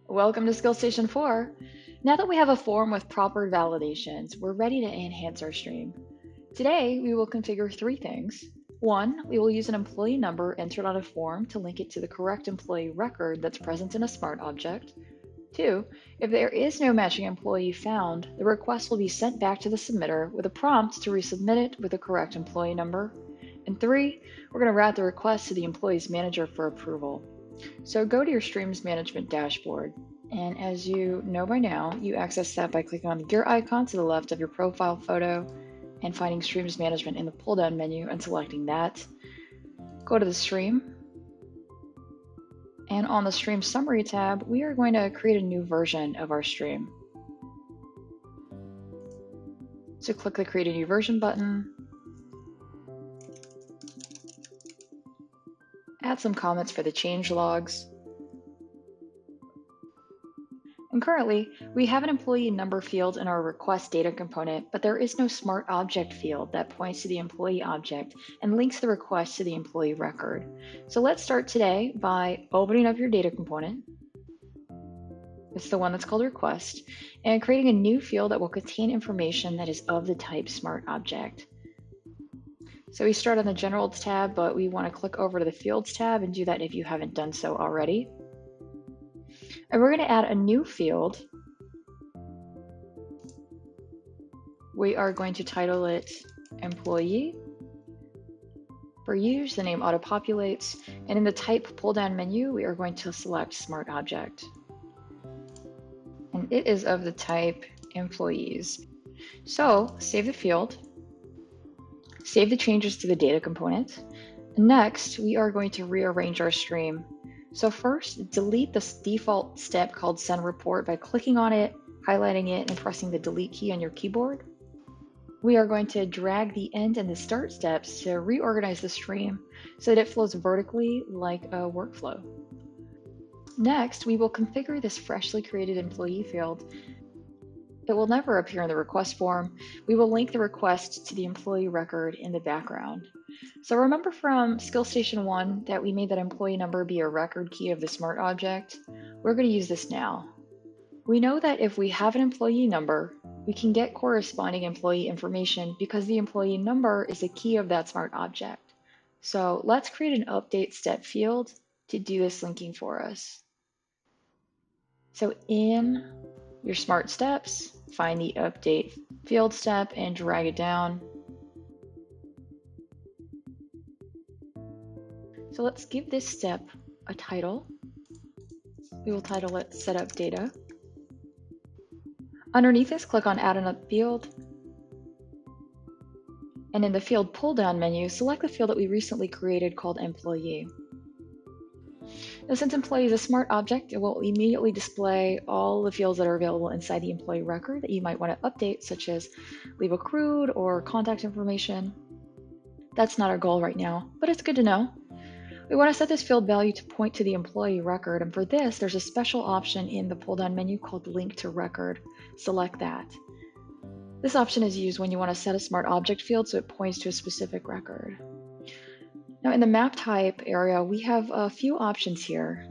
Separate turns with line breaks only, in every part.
Welcome to SkillStation 4. Now that we have a form with proper validations, we're ready to enhance our stream. Today, we will configure three things. One, we will use an employee number entered on a form to link it to the correct employee record that's present in a smart object. Two, if there is no matching employee found, the request will be sent back to the submitter with a prompt to resubmit it with the correct employee number. And three, we're going to route the request to the employee's manager for approval. So go to your Streams Management dashboard. And as you know by now, you access that by clicking on the gear icon to the left of your profile photo and finding Streams Management in the pull-down menu and selecting that. Go to the stream. And on the Stream Summary tab, we are going to create a new version of our stream. So click the Create a New Version button. Add some comments for the change logs. And currently, we have an employee number field in our request data component, but there is no smart object field that points to the employee object and links the request to the employee record. So let's start today by opening up your data component. It's the one that's called request, and creating a new field that will contain information that is of the type smart object. So we start on the General tab, but we want to click over to the Fields tab and do that if you haven't done so already. And we're going to add a new field. We are going to title it Employee. For use, the name auto-populates, and in the Type pull-down menu, we are going to select Smart Object. And it is of the type Employees. So save the field. Save the changes to the data component. Next, we are going to rearrange our stream. So first, delete this default step called Send Report by clicking on it, highlighting it, and pressing the Delete key on your keyboard. We are going to drag the end and the start steps to reorganize the stream so that it flows vertically like a workflow. Next, we will configure this freshly created employee field. It will never appear in the request form. We will link the request to the employee record in the background. So remember from SkillStation 1 that we made that employee number be a record key of the smart object? We're going to use this now. We know that if we have an employee number, we can get corresponding employee information because the employee number is a key of that smart object. So let's create an update step field to do this linking for us. So in your smart steps, find the update field step and drag it down. So let's give this step a title. We will title it Setup Data. Underneath this, click on Add another field. And in the field pull-down menu, select the field that we recently created called Employee. Now, since employee is a smart object, it will immediately display all the fields that are available inside the employee record that you might want to update, such as leave accrued or contact information. That's not our goal right now, but it's good to know. We want to set this field value to point to the employee record, and for this, there's a special option in the pull-down menu called Link to Record. Select that. This option is used when you want to set a smart object field so it points to a specific record. Now in the map type area, we have a few options here.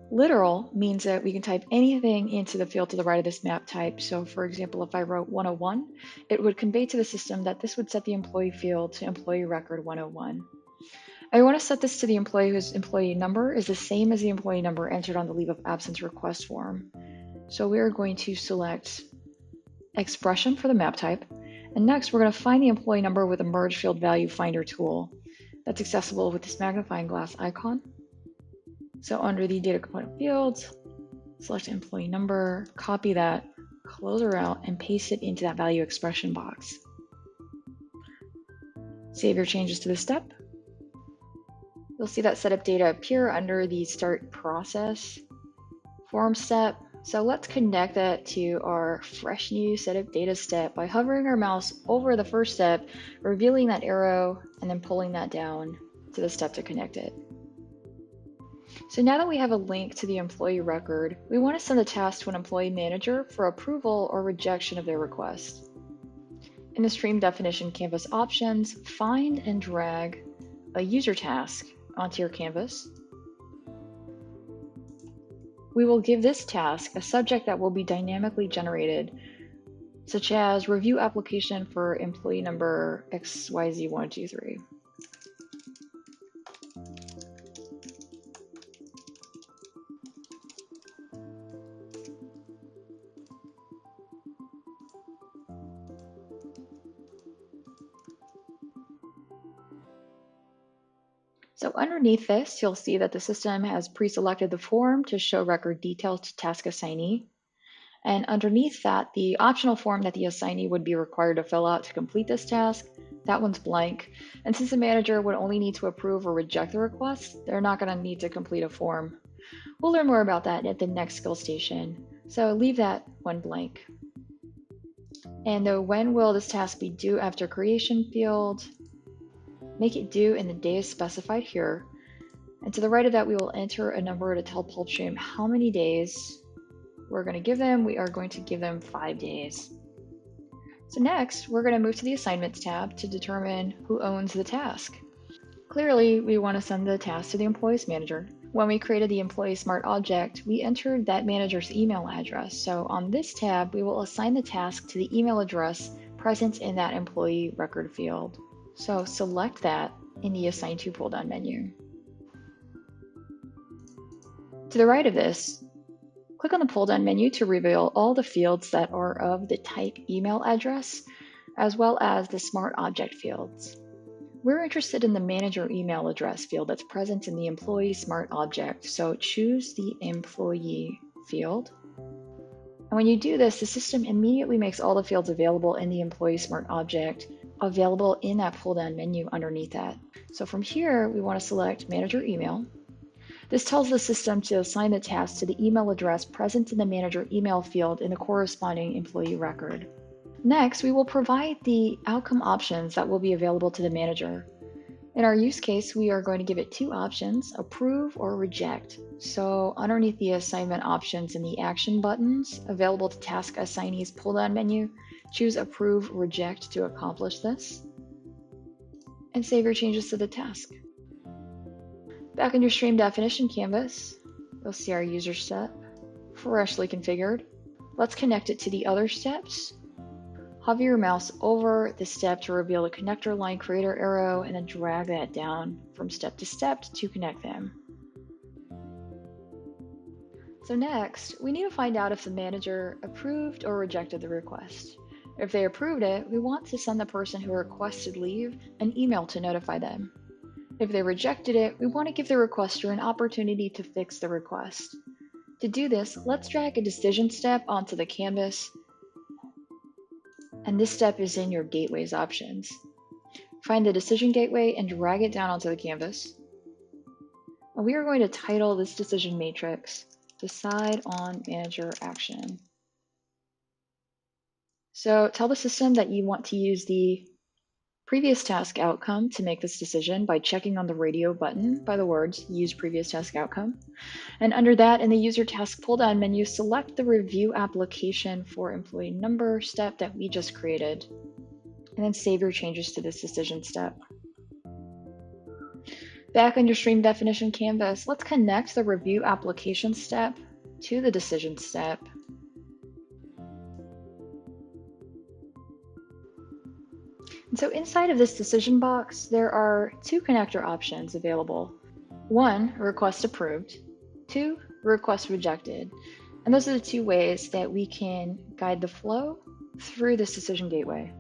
Literal means that we can type anything into the field to the right of this map type. So for example, if I wrote 101, it would convey to the system that this would set the employee field to employee record 101. I want to set this to the employee whose employee number is the same as the employee number entered on the leave of absence request form. So we are going to select expression for the map type. And next, we're going to find the employee number with a merge field value finder tool. That's accessible with this magnifying glass icon. So under the data component fields, select employee number, copy that, close her out, and paste it into that value expression box. Save your changes to the step. You'll see that setup data appear under the start process form step. So let's connect that to our fresh new setup data step by hovering our mouse over the first step, revealing that arrow, and then pulling that down to the step to connect it. So now that we have a link to the employee record, we want to send the task to an employee manager for approval or rejection of their request. In the stream definition canvas options, find and drag a user task onto your canvas. we will give this task a subject that will be dynamically generated, such as review application for employee number XYZ123. So underneath this, you'll see that the system has pre-selected the form to show record details to task assignee. And underneath that, the optional form that the assignee would be required to fill out to complete this task, that one's blank. And since the manager would only need to approve or reject the request, they're not going to need to complete a form. We'll learn more about that at the next skill station. So leave that one blank. And the when will this task be due after creation field, make it due in the days specified here. And to the right of that, we will enter a number to tell Pultstream how many days we're going to give them. We are going to give them 5 days. So next, we're going to move to the Assignments tab to determine who owns the task. Clearly, we want to send the task to the employee's manager. When we created the Employee Smart Object, we entered that manager's email address. So on this tab, we will assign the task to the email address present in that employee record field. So select that in the Assign To pull-down menu. To the right of this, click on the pull-down menu to reveal all the fields that are of the type email address, as well as the Smart Object fields. We're interested in the manager email address field that's present in the Employee Smart Object, so choose the Employee field. And when you do this, the system immediately makes all the fields available in the Employee Smart Object available in that pull-down menu underneath that. So from here, we want to select Manager Email. This tells the system to assign the task to the email address present in the manager email field in the corresponding employee record. Next, we will provide the outcome options that will be available to the manager. In our use case, we are going to give it 2 options, approve or reject. So underneath the assignment options in the action buttons available to task assignees pull-down menu, choose approve, reject to accomplish this, and save your changes to the task. Back in your stream definition canvas, you'll see our user step, freshly configured. Let's connect it to the other steps. Hover your mouse over the step to reveal the connector line creator arrow, and then drag that down from step to step to connect them. So next, we need to find out if the manager approved or rejected the request. If they approved it, we want to send the person who requested leave an email to notify them. If they rejected it, we want to give the requester an opportunity to fix the request. To do this, let's drag a decision step onto the canvas, and this step is in your gateways options. Find the decision gateway and drag it down onto the canvas. And we are going to title this decision matrix, Decide on Manager Action. So tell the system that you want to use the previous task outcome to make this decision by checking on the radio button by the words Use Previous Task Outcome. And under that, in the User Task pull-down menu, select the Review Application for Employee Number step that we just created, and then save your changes to this decision step. Back on your stream definition canvas, let's connect the Review Application step to the decision step. And so inside of this decision box, there are 2 connector options available. 1, request approved. 2, request rejected. And those are the 2 ways that we can guide the flow through this decision gateway.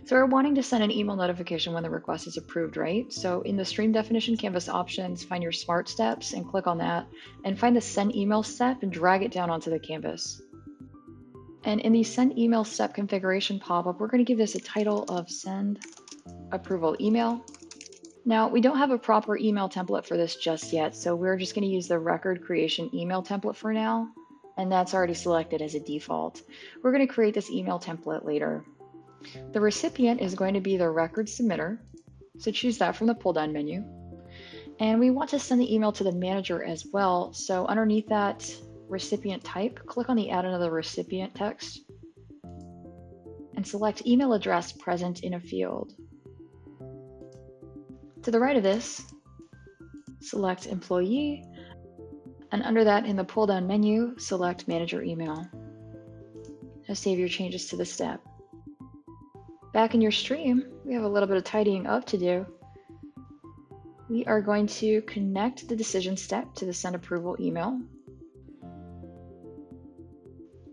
So we're wanting to send an email notification when the request is approved, right? So in the stream definition canvas options, find your smart steps and click on that, and find the send email step and drag it down onto the canvas. And in the send email step configuration pop-up, we're going to give this a title of send approval email. Now, we don't have a proper email template for this just yet, so we're just going to use the record creation email template for now, and that's already selected as a default. We're going to create this email template later. The recipient is going to be the record submitter, so choose that from the pull-down menu. And we want to send the email to the manager as well, so underneath that recipient type, click on the Add Another Recipient text and select email address present in a field. To the right of this, select Employee, And under that, in the pull-down menu, select Manager Email. Now save your changes to the step. Back in your stream, we have a little bit of tidying up to do. We are going to connect the decision step to the send approval email.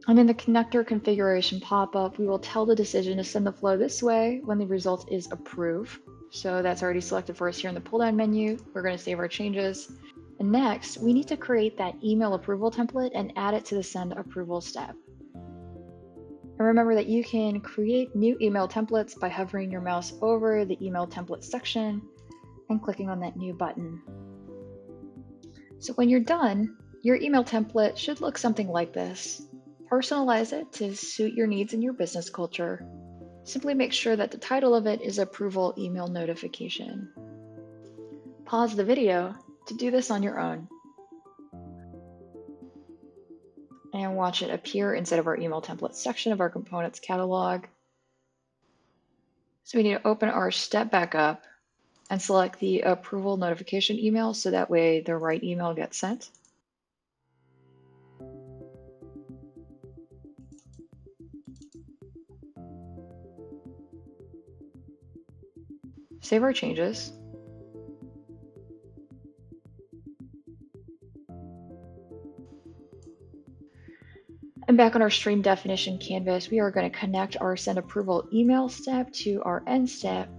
And in the connector configuration pop-up, we will tell the decision to send the flow this way when the result is approve. So that's already selected for us here in the pull-down menu. We're going to save our changes. And next, we need to create that email approval template and add it to the send approval step. And remember that you can create new email templates by hovering your mouse over the email template section and clicking on that new button. So when you're done, your email template should look something like this. Personalize it to suit your needs and your business culture. Simply make sure that the title of it is Approval Email Notification. Pause the video to do this on your own. And watch it appear inside of our email template section of our components catalog. So we need to open our step back up and select the approval notification email so that way the right email gets sent. Save our changes. And back on our stream definition canvas, we are going to connect our send approval email step to our end step.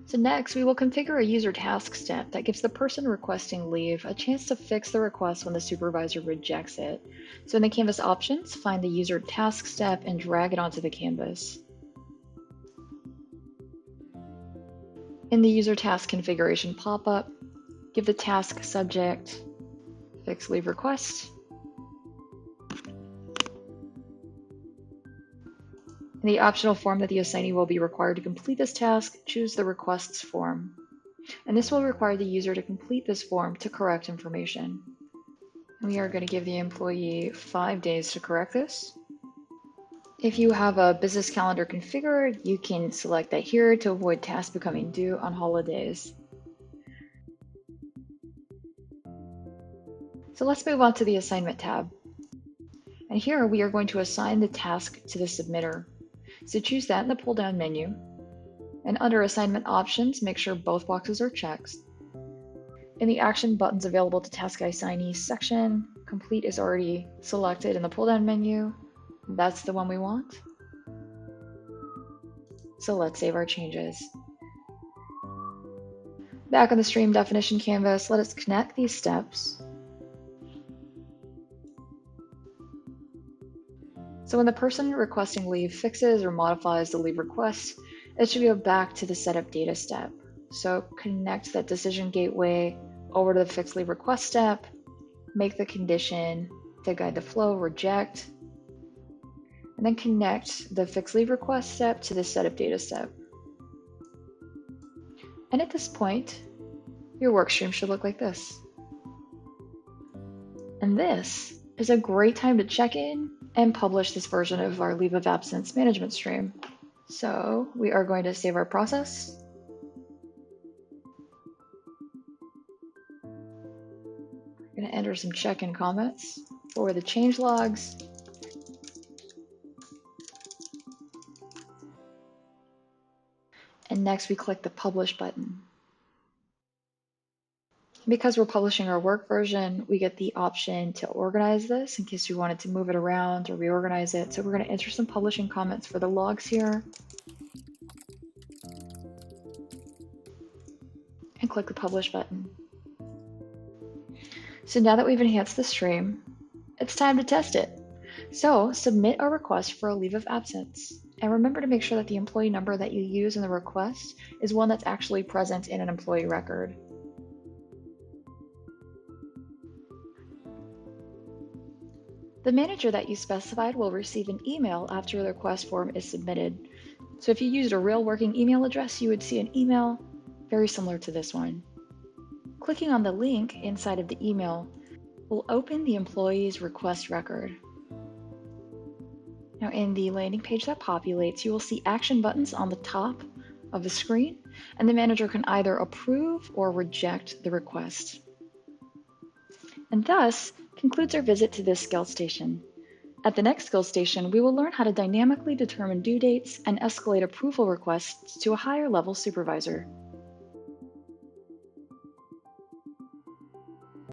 So next, we will configure a user task step that gives the person requesting leave a chance to fix the request when the supervisor rejects it. So in the canvas options, find the user task step and drag it onto the canvas. In the user task configuration pop-up, give the task subject fix leave request. In the optional form that the assignee will be required to complete this task, choose the requests form. And this will require the user to complete this form to correct information. We are going to give the employee 5 days to correct this. If you have a business calendar configured, you can select that here to avoid tasks becoming due on holidays. So let's move on to the assignment tab. And here we are going to assign the task to the submitter. So choose that in the pull-down menu. And under assignment options, make sure both boxes are checked. In the action buttons available to task assignees section, complete is already selected in the pull-down menu. That's the one we want. So let's save our changes. Back on the stream definition canvas, let us connect these steps. So when the person requesting leave fixes or modifies the leave request, it should go back to the setup data step. So connect that decision gateway over to the fix leave request step, make the condition to guide the flow, reject, and then connect the fix leave request step to the setup data step. And at this point, your workstream should look like this. And this is a great time to check in and publish this version of our leave of absence management stream. So we are going to save our process. We're going to enter some check-in comments for the change logs. And next we click the publish button. Because we're publishing our work version, we get the option to organize this in case we wanted to move it around or reorganize it. So we're going to enter some publishing comments for the logs here. And click the publish button. So now that we've enhanced the stream, it's time to test it. So submit a request for a leave of absence. And remember to make sure that the employee number that you use in the request is one that's actually present in an employee record. The manager that you specified will receive an email after the request form is submitted. So if you used a real working email address, you would see an email very similar to this one. Clicking on the link inside of the email will open the employee's request record. Now in the landing page that populates, you will see action buttons on the top of the screen, and the manager can either approve or reject the request. And thus concludes our visit to this skill station. At the next skill station, we will learn how to dynamically determine due dates and escalate approval requests to a higher level supervisor.